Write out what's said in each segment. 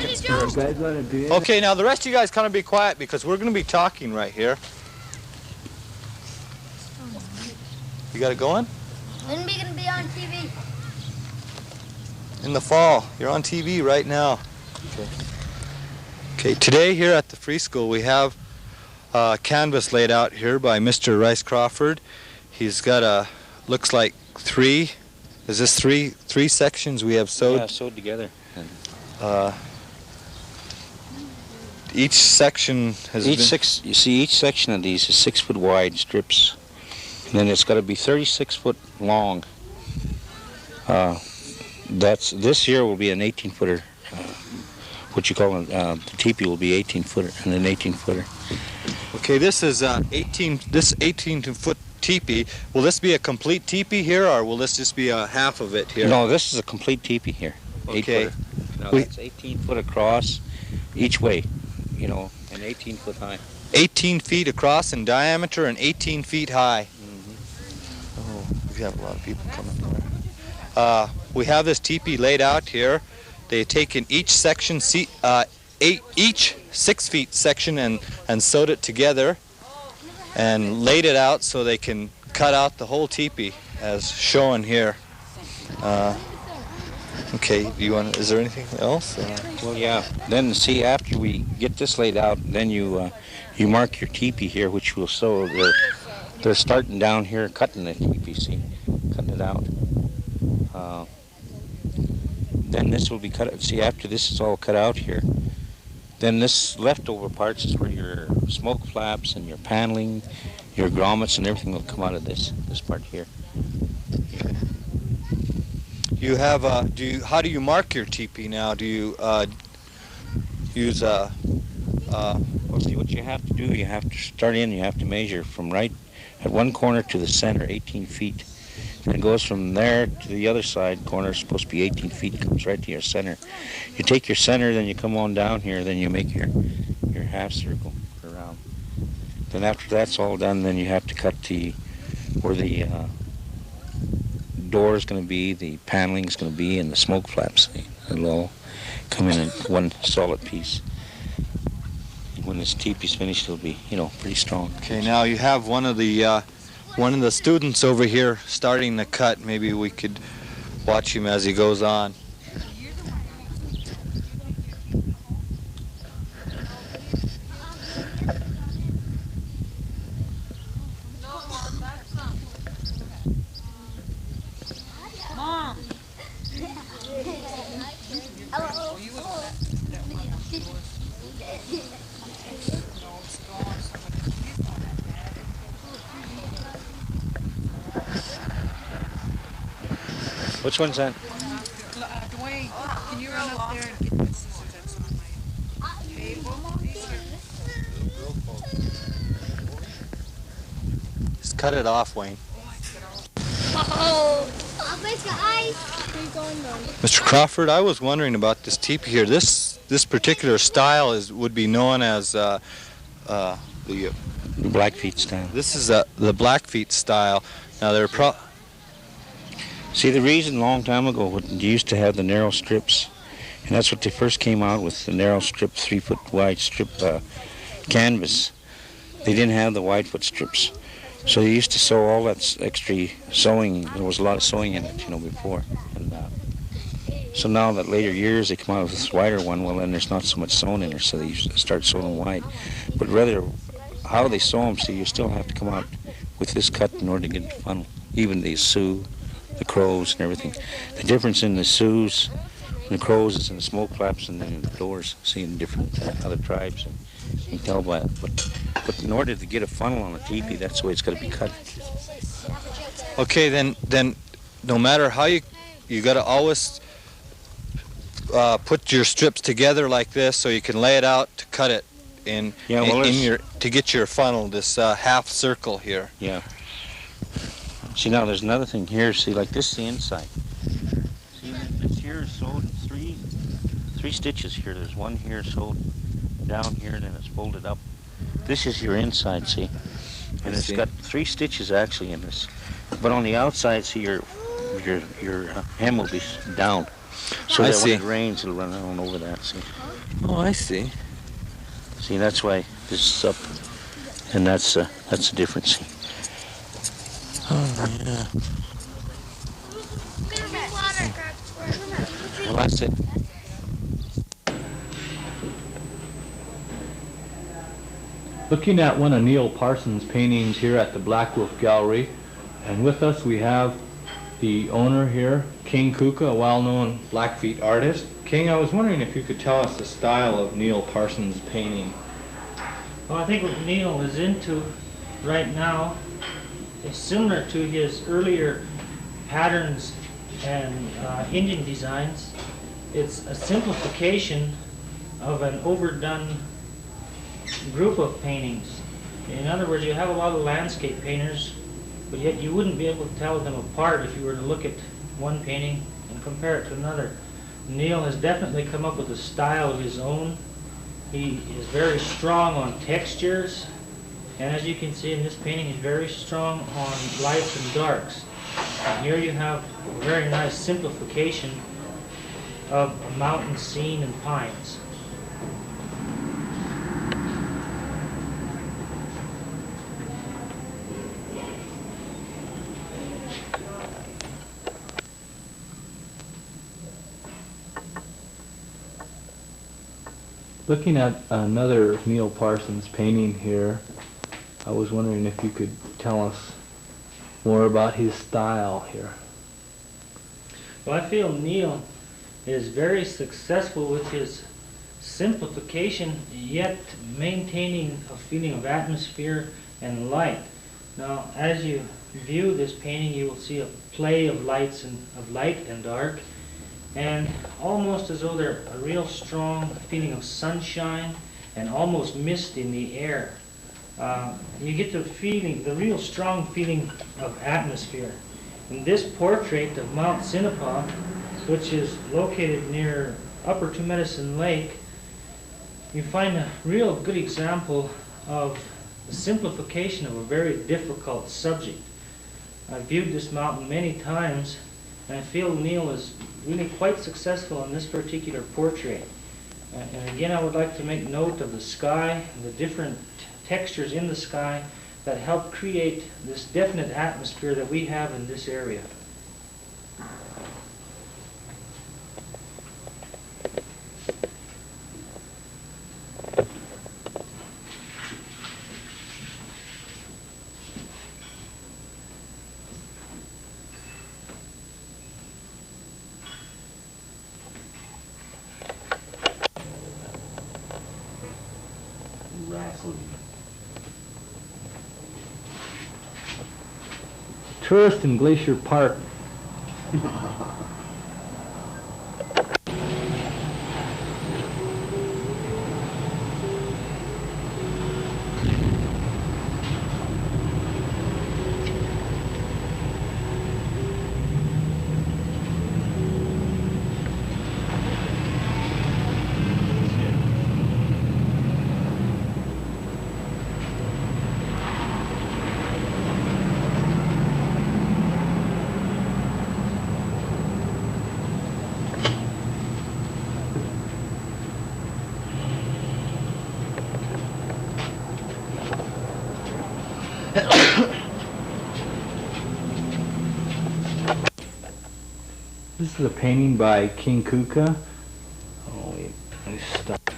seconds first. You guys want to do it? Okay, now the rest of you guys kind of be quiet because we're going to be talking right here. You got it going? When are we going to be on TV? In the fall. You're on TV right now. Okay. Okay, today here at the Free School we have a canvas laid out here by Mr. Rice Crawford. He's got looks like three sections we have sewed? Yeah, sewed together. Each section has You see, each section of these is 6 foot wide strips, and then it's got to be 36 foot long. This year will be an 18 footer. What you call the teepee will be 18 footer and an 18 footer. Okay, this is 18 foot teepee. Will this be a complete teepee here, or will this just be a half of it here? No, this is a complete teepee here. Okay. Now that's 18 foot across each way, and 18 foot high. 18 feet across in diameter and 18 feet high. Oh, we have a lot of people coming there. We have this teepee laid out here. They've taken each section, each 6 feet section and sewed it together and laid it out so they can cut out the whole teepee as shown here. Okay, is there anything else? Well, yeah. Then see, after we get this laid out, then you mark your teepee here, which will sew. They're starting down here, cutting the teepee. See, cutting it out. Then this will be cut. See, after this is all cut out here, then this leftover parts is where your smoke flaps and your paneling, your grommets and everything will come out of this part here. You have how do you mark your teepee now? Do you use well, see, what you have to do, you have to start in, you have to measure from right at one corner to the center, 18 feet. And it goes from there to the other side corner, it's supposed to be 18 feet, it comes right to your center. You take your center, then you come on down here, then you make your half circle around. Then after that's all done, then you have to cut where the door is going to be, the paneling is going to be, and the smoke flaps. It'll all come in one solid piece. When this teepee's finished, it'll be, pretty strong. Okay, now you have one of the students over here starting to cut. Maybe we could watch him as he goes on. Which one's that? Dwayne, can you run up there and get the scissors that's on my table? Just cut it off, Wayne. Mr. Crawford, I was wondering about this teepee here. This particular style would be known as the Blackfeet style. This is the Blackfeet style. Now See, the reason a long time ago you used to have the narrow strips, and that's what they first came out with, the narrow strip, 3 foot wide strip canvas. They didn't have the wide foot strips. So they used to sew all that extra sewing. There was a lot of sewing in it, before. And so now that later years they come out with this wider one, well then there's not so much sewn in there, so they used to start sewing them wide. But rather, how they sew them, see, you still have to come out with this cut in order to get the funnel. Even the Sioux, the Crows and everything. The difference in the Sioux and the Crows is in the smoke flaps and then the doors, seeing different other tribes. And you can tell by it. But in order to get a funnel on a teepee, that's the way it's got to be cut. Okay, then no matter how you got to always put your strips together like this so you can lay it out to cut it to get your funnel, this half circle here. Yeah. See, now there's another thing here. See, like this is the inside. See, this here is sewed in three stitches here. There's one here sewed down here, then it's folded up. This is your inside, see? And it's got 3 stitches actually in this. But on the outside, see, your hem will be down. So I that see. when it rains, it'll run on over that. See? Oh, I see. See, that's why this is up, and that's the difference. Oh, yeah. Well, that's it. Looking at one of Neil Parsons' paintings here at the Black Wolf Gallery, and with us we have the owner here, King Kuka, a well-known Blackfeet artist. King, I was wondering if you could tell us the style of Neil Parsons' painting. Well, I think what Neil is into right now is similar to his earlier patterns and Indian designs. It's a simplification of an overdone group of paintings. In other words, you have a lot of landscape painters, but yet you wouldn't be able to tell them apart if you were to look at one painting and compare it to another. Neil has definitely come up with a style of his own. He is very strong on textures, and as you can see in this painting, he's very strong on lights and darks. And here you have a very nice simplification of a mountain scene and pines. Looking at another Neil Parsons painting here, I was wondering if you could tell us more about his style here. Well, I feel Neil is very successful with his simplification, yet maintaining a feeling of atmosphere and light. Now, as you view this painting, you will see a play of lights and of light and dark, and almost as though there's a real strong feeling of sunshine and almost mist in the air. You get the feeling, the real strong feeling of atmosphere. In this portrait of Mount Sinapa, which is located near Upper Two Medicine Lake, you find a real good example of the simplification of a very difficult subject. I've viewed this mountain many times, and I feel Neil is really quite successful in this particular portrait. And again, I would like to make note of the sky, and the different textures in the sky that help create this definite atmosphere that we have in this area. Tourist in Glacier Park. This is a painting by King Kuka. Oh, wait, let me stop.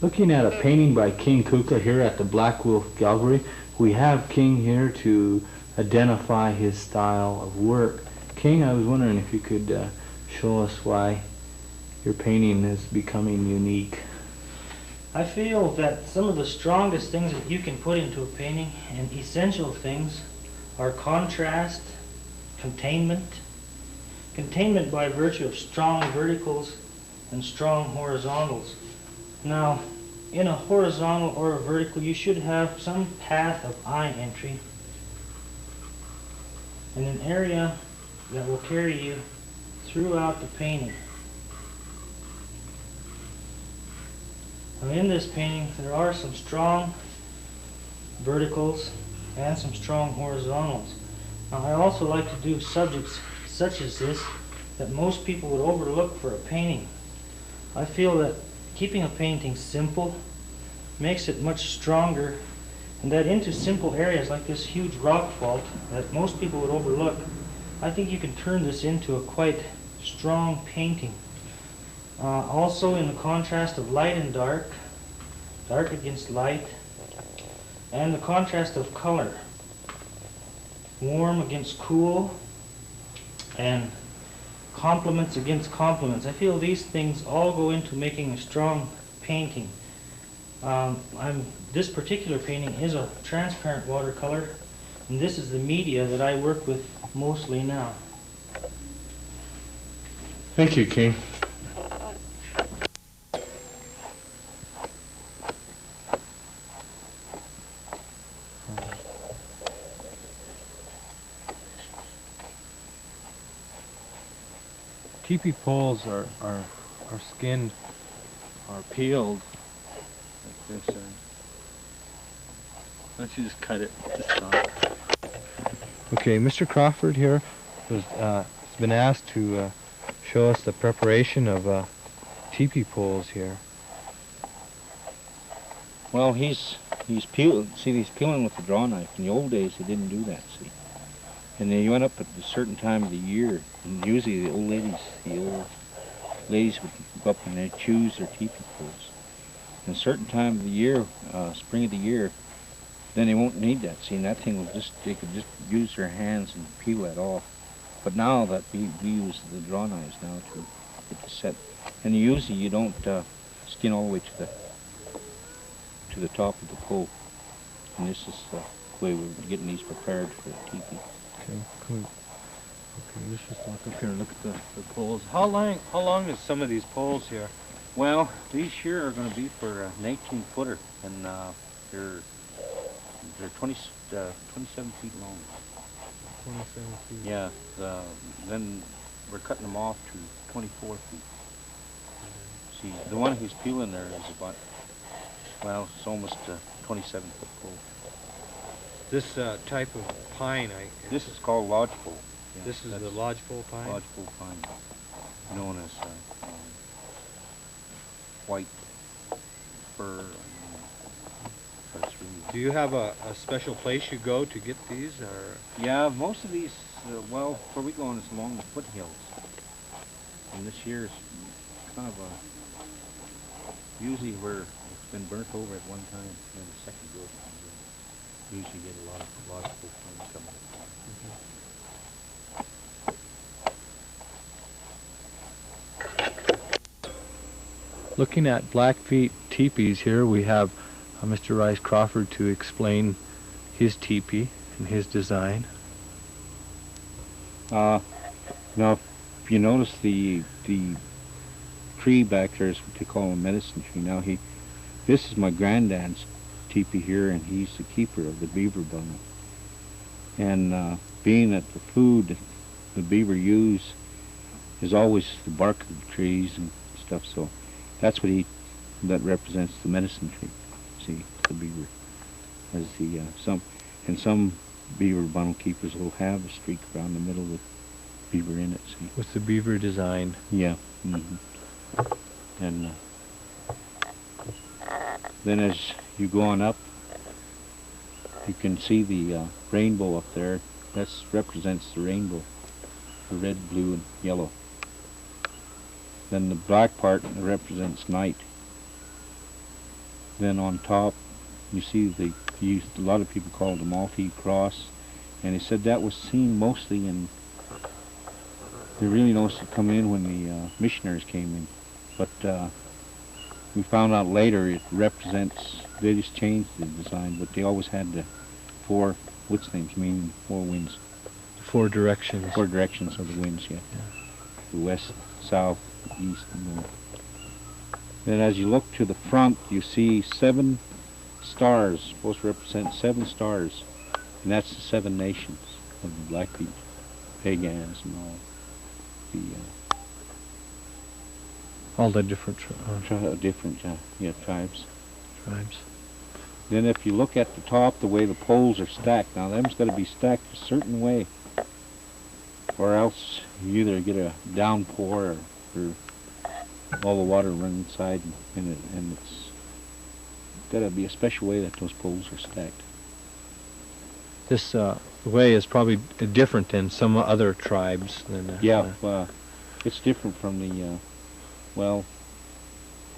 Looking at a painting by King Kuka here at the Black Wolf Gallery, we have King here to identify his style of work. King, I was wondering if you could show us why your painting is becoming unique. I feel that some of the strongest things that you can put into a painting, and essential things, are contrast, containment. Containment by virtue of strong verticals and strong horizontals. Now, in a horizontal or a vertical, you should have some path of eye entry in an area that will carry you throughout the painting. Now, in this painting, there are some strong verticals and some strong horizontals. Now, I also like to do subjects such as this that most people would overlook for a painting. I feel that keeping a painting simple makes it much stronger, and that into simple areas like this huge rock fault that most people would overlook, I think you can turn this into a quite strong painting. Also in the contrast of light and dark, dark against light, and the contrast of color, warm against cool, and complements against complements. I feel these things all go into making a strong painting. This particular painting is a transparent watercolor, and this is the media that I work with mostly now. Thank you, King. Teepee poles are skinned, are peeled like this. Why don't you just cut it to stop? Okay, Mr. Crawford here has been asked to show us the preparation of teepee poles here. Well, he's peeling. See, he's peeling with the draw knife. In the old days, they didn't do that. See, and then you went up at a certain time of the year, and usually the old ladies would go up and they'd choose their teepee poles. And a certain time of the year, spring of the year, then they won't need that. See, and that thing was they could just use their hands and peel that off. But now that we use the draw knives now to get the set, and usually you don't skin all the way to the top of the pole. And this is the way we're getting these prepared for the teepee. Okay, cool. Okay, let's just walk up here and look at the poles. How long is some of these poles here? Well, these here are going to be for an 18-footer, and they're 27 feet long. 27 feet. Yeah. Then we're cutting them off to 24 feet. See, the one he's peeling there is about, well, it's almost a 27-foot pole. This type of pine, This is called lodgepole. Yeah, this is the lodgepole pine? Lodgepole pine, known as white fir. Do you have a special place you go to get these, or? Yeah, most of these, well, where we go on is along the foothills. And this year's kind of usually where it's been burnt over at one time, and the second growth comes in. Usually get a lot of lodgepole pine coming. Looking at Blackfeet teepees here, we have Mr. Rice Crawford to explain his teepee and his design. Now, if you notice the tree back there is what they call a medicine tree. Now this is my granddad's teepee here, and he's the keeper of the beaver bundle. And being that the food the beaver use is always the bark of the trees and stuff, so that's what that represents the medicine tree. See, the beaver as the some beaver bundle keepers will have a streak around the middle with beaver in it. See, with the beaver design. Yeah. And then as you go on up, you can see the rainbow up there. That represents the rainbow, the red, blue, and yellow. Then the black part represents night. Then on top, you see a lot of people call it the Maltese cross, and he said that was seen mostly in. They really noticed it coming in when the missionaries came in, but we found out later it represents. They just changed the design, but they always had the four names, meaning four winds. Four directions. Four directions of the winds, yeah. The west, south, east, and north. Then as you look to the front, you see 7 stars, supposed to represent 7 stars, and that's the 7 nations of the Blackfeet, Pagans, and all the different tribes. Tribes. Then if you look at the top, the way the poles are stacked, now them's got to be stacked a certain way. or else you either get a downpour or all the water run inside, and it's got to be a special way that those poles are stacked. This way is probably different than some other tribes. It's different from the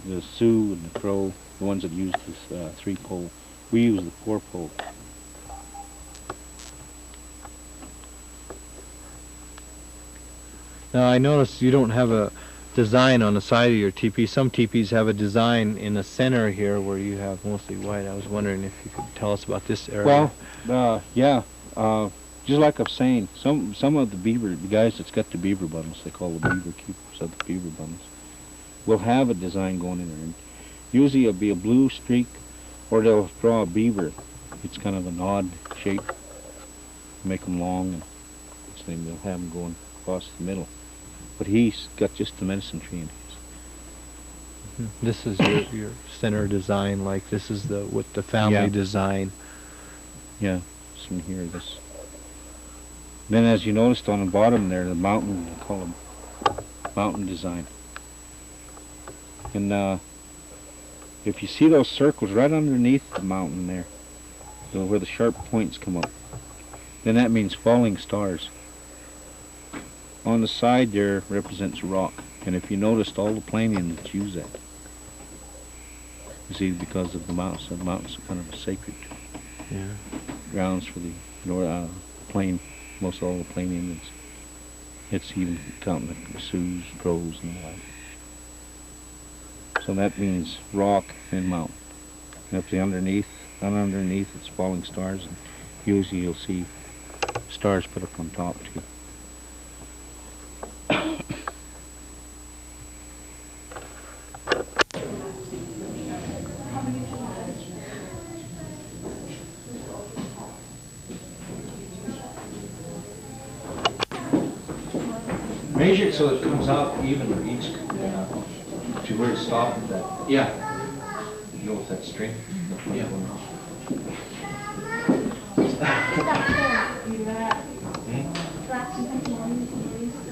the Sioux and the Crow, the ones that use this 3-pole. We use the 4-pole. Now I noticed you don't have a design on the side of your teepee. Some teepees have a design in the center here where you have mostly white. I was wondering if you could tell us about this area. Well, just like I'm saying, some of the guys that's got the beaver bundles, they call the beaver keepers of the beaver bundles, will have a design going in there. And usually it'll be a blue streak, or they'll draw a beaver. It's kind of an odd shape, make them long, and they'll have them going across the middle. But he's got just the medicine tree in his. This is your center design, like this is with the family design. Yeah, this one here, this. Then as you noticed on the bottom there, the mountain, they call them mountain design. And if you see those circles right underneath the mountain there, where the sharp points come up, then that means falling stars. On the side there represents rock, and if you noticed, all the Plainians use that. You see, because of the mountains are kind of sacred grounds for the plain. Most all the Plain Indians. It's even counting the Sioux, Crows, and all that. So that means rock and mountain. And if the underneath it's falling stars, and usually you'll see stars put up on top too. Measure it so it comes out even each to where it stopped. That you know, with that string. Yeah.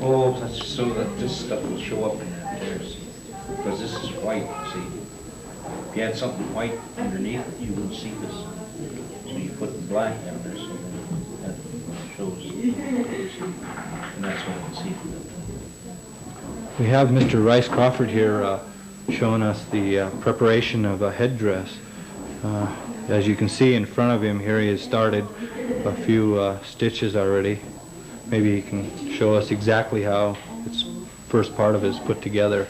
Oh, that's so that this stuff will show up in there, because this is white. See, if you had something white underneath it, you wouldn't see this. So you put the black down there, so that shows, and that's what I can see. We have Mr. Rice Crawford here showing us the preparation of a headdress. As you can see in front of him here, he has started a few stitches already. Maybe he can show us exactly how its first part of it is put together.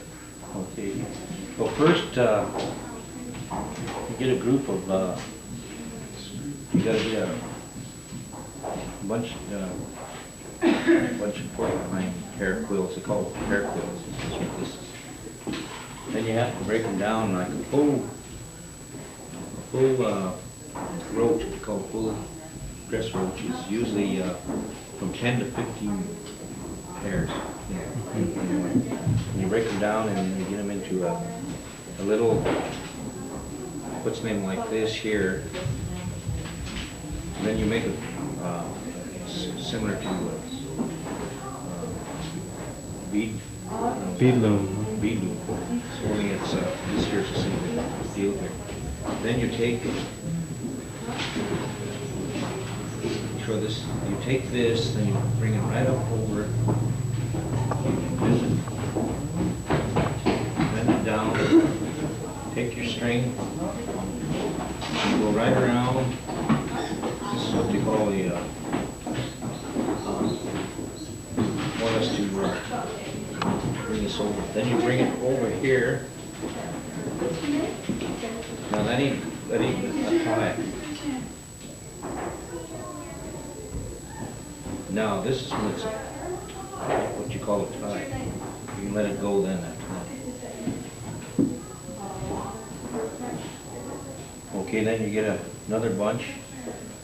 Okay. Well, first you get a group of you got to get a bunch of porcupine hair quills. They call them hair quills. That's what this is. Then you have to break them down like a full roach. They call it full dress roach. Is usually from 10 to 15 hairs. And you break them down and you get them into a little, what's named like this here. And then you make it similar to Bead loom. Bead loom. So only it's this here's the same deal here. Then you take you take this, then you bring it right up over it, bend it down, take your string, and go right around. This is what they call the want us to bring this over. Then you bring it over here. Now that ain't a tie. Now this is when it's what you call a tie. You can let it go then after that. Okay, then you get another bunch,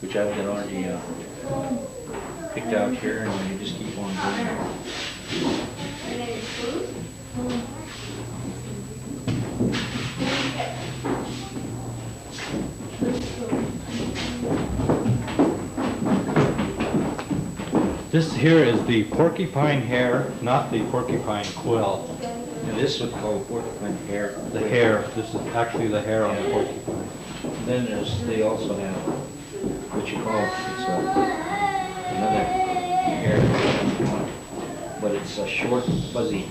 which I've got already picked out here, and then you just keep on going. This here is the porcupine hair, not the porcupine quill. And this would call porcupine hair. The hair. This is actually the hair on the porcupine. Then they also have what you call it's another hair, but it's a short, fuzzy.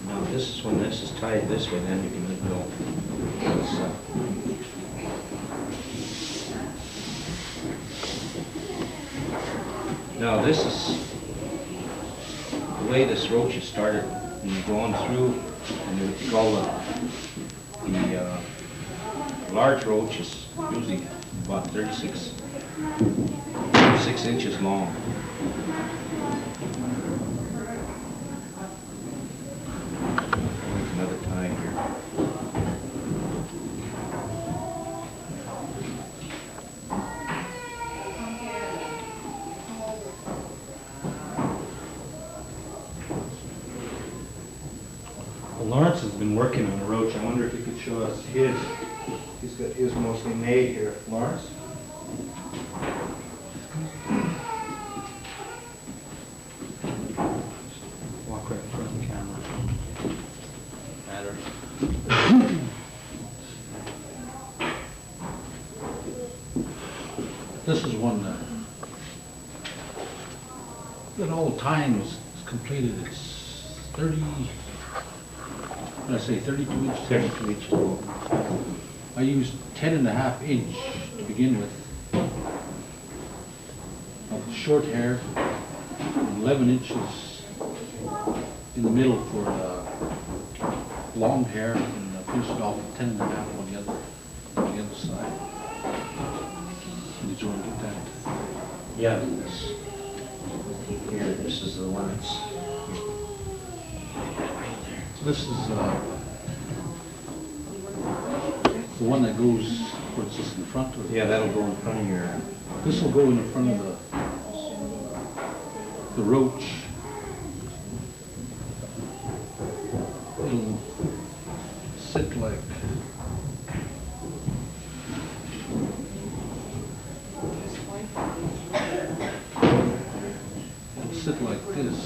Now this is when this is tied this way, then you can let go. Now this is the way this roach is started. And you go on through, and you call the large roach is usually about 36 inches long. Another tie here. Lawrence has been working on a roach. I wonder if he could show us his. He's got his mostly made here. Lawrence? Walk right in front of the camera. Matter. This is one that all time is completed. It's 30. What did I say, 32 inches? 32 inches long. I used 10.5 inch to begin with. Of short hair, and 11 inches in the middle for long hair, and finished it off with 10.5 on the other side. Did you want to get that? Yeah, this is the one that's This is the one that goes, what's this, in front of it? yeah, that'll go in front of your. This will go in front of the roach. It'll sit like this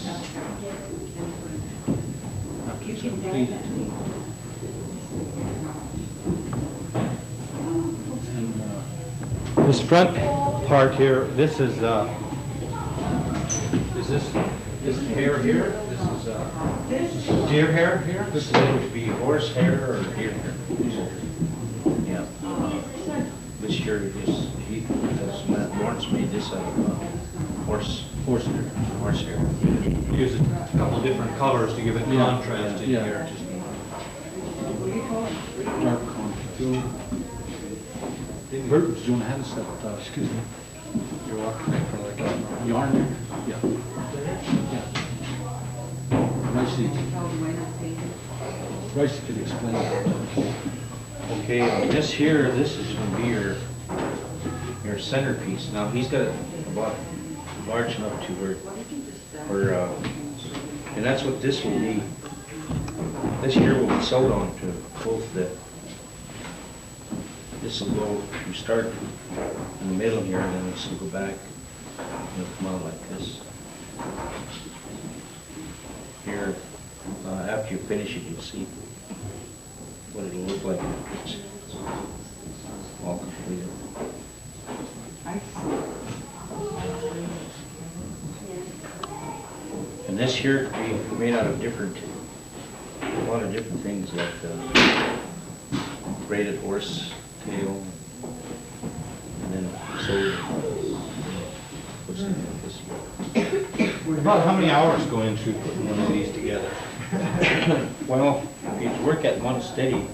after it's completed. And This front part here, this is this hair here? This is deer hair here? This is going to be horse hair or deer hair. Yeah. This year it is, Lawrence made this out of horse hair. Horse hair. Use a couple different colors to give it contrast in yeah. here. Dark contrast. Bert, do you want to have this excuse me? You're walking right in front of the camera. Yarn there? Yeah. Rice could explain that. Okay, this here, this is going to be your centerpiece. Now he's got it about large enough to where and that's what this will be. This here will be sewed on to both the. This will go. You start in the middle here, and then this will go back. It'll come out like this. Here, after you finish it, you'll see what it'll look like when it's all completed. And this here could be made out of a lot of different things, like braided horse tail, and then sewed. What's in this here? About how many hours go into putting one of these together? Well, if you work at one steady,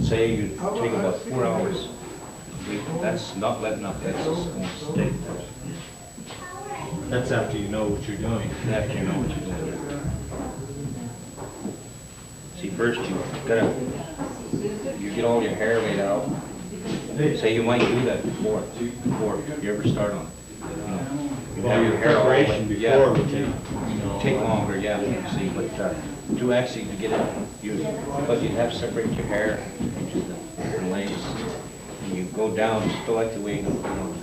say you take about 4 hours. That's not letting up, that's just going to steady. That's after you know what you're doing. After you know what you're doing. See, first you get all your hair laid out. Say you might do that before you ever start on it. You have your hair all preparation laid. before would take longer, yeah, see, but To actually to get it, because you have to separate your hair into the different lengths. And you go down, just like the way you go down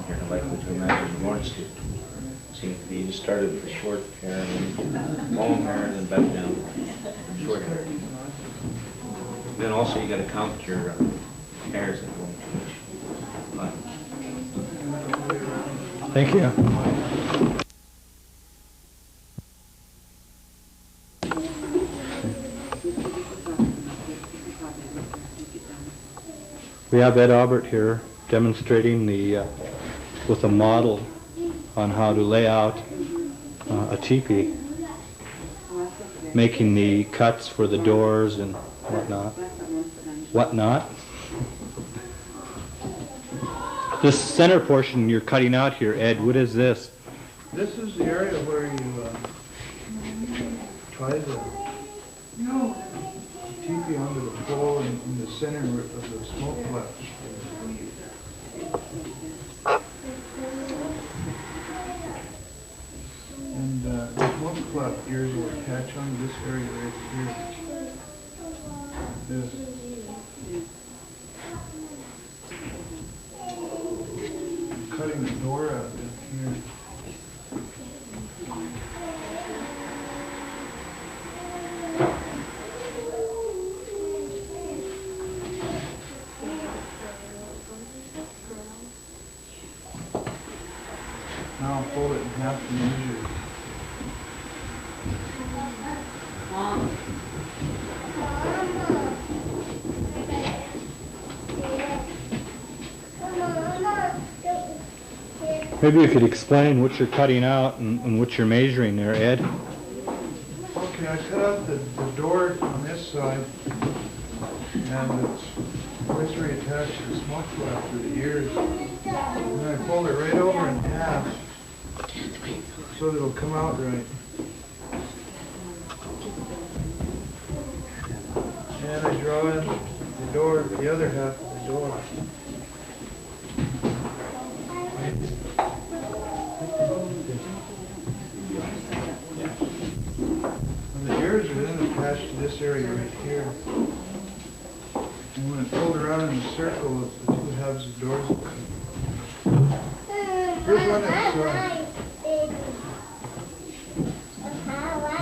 here, like what you imagine Lawrence did. See, you just started with the short hair, and then long hair, and then back down to short hair. Then also you got to count your hairs that go into each line. Thank you. We have Ed Albert here demonstrating with a model on how to lay out a teepee, making the cuts for the doors and whatnot. This center portion you're cutting out here, Ed, what is this? This is the area where you tie the teepee onto the pole in the center of the smoke flash. And the smoke flap ears will attach on this area right here. This. I'm cutting the door out down here. Now I'll fold it in half and measure it. Maybe you could explain what you're cutting out and what you're measuring there, Ed. Okay, I cut out the door on this side, and it's visibly attached to the smoke flap for the ears. And then I fold it right over in half so that it'll come out right. And I draw in the door, the other half of the door. And the ears are then attached to this area right here. And when it's folded around in a circle, the two halves of the doors will come. Here's one that's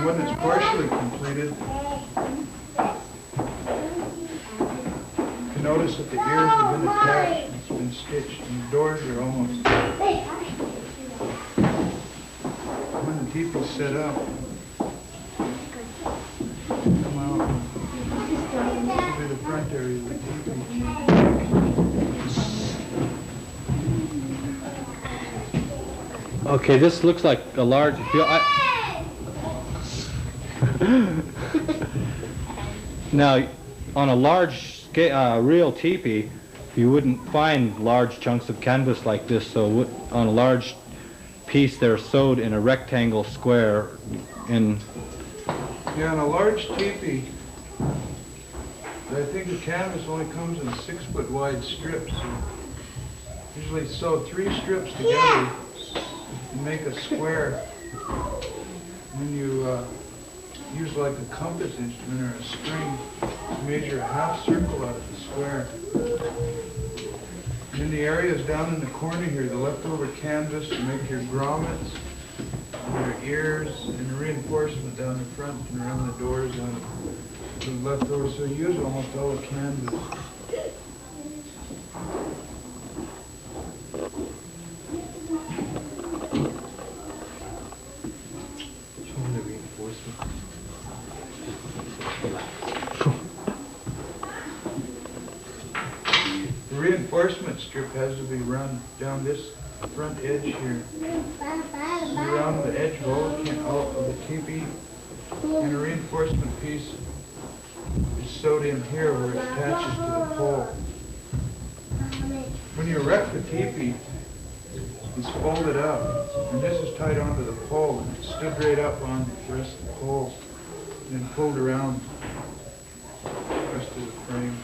one that's partially completed. You can notice that the ears have been attached, it's been stitched, and the doors are almost there. When the teepee's set up, come out. This will be the front area of the teepee. Okay, this looks like a large... Now, on a large scale, real teepee, you wouldn't find large chunks of canvas like this, so on a large piece they're sewed in a rectangle square in... Yeah, on a large teepee, I think the canvas only comes in 6-foot wide strips. Usually sew 3 strips together and make a square. And then you use like a compass instrument or a string to measure a half circle out of the square. And in the areas down in the corner here, the leftover canvas to make your grommets, your ears, and the reinforcement down the front and around the doors on the leftover. So you use almost all the canvas. The reinforcement strip has to be run down this front edge here. Around the edge of the teepee, and a reinforcement piece is sewed in here where it attaches to the pole. When you erect the teepee, it's folded up, and this is tied onto the pole, and it's stood right up on the rest of the pole, and then pulled around the rest of the frame.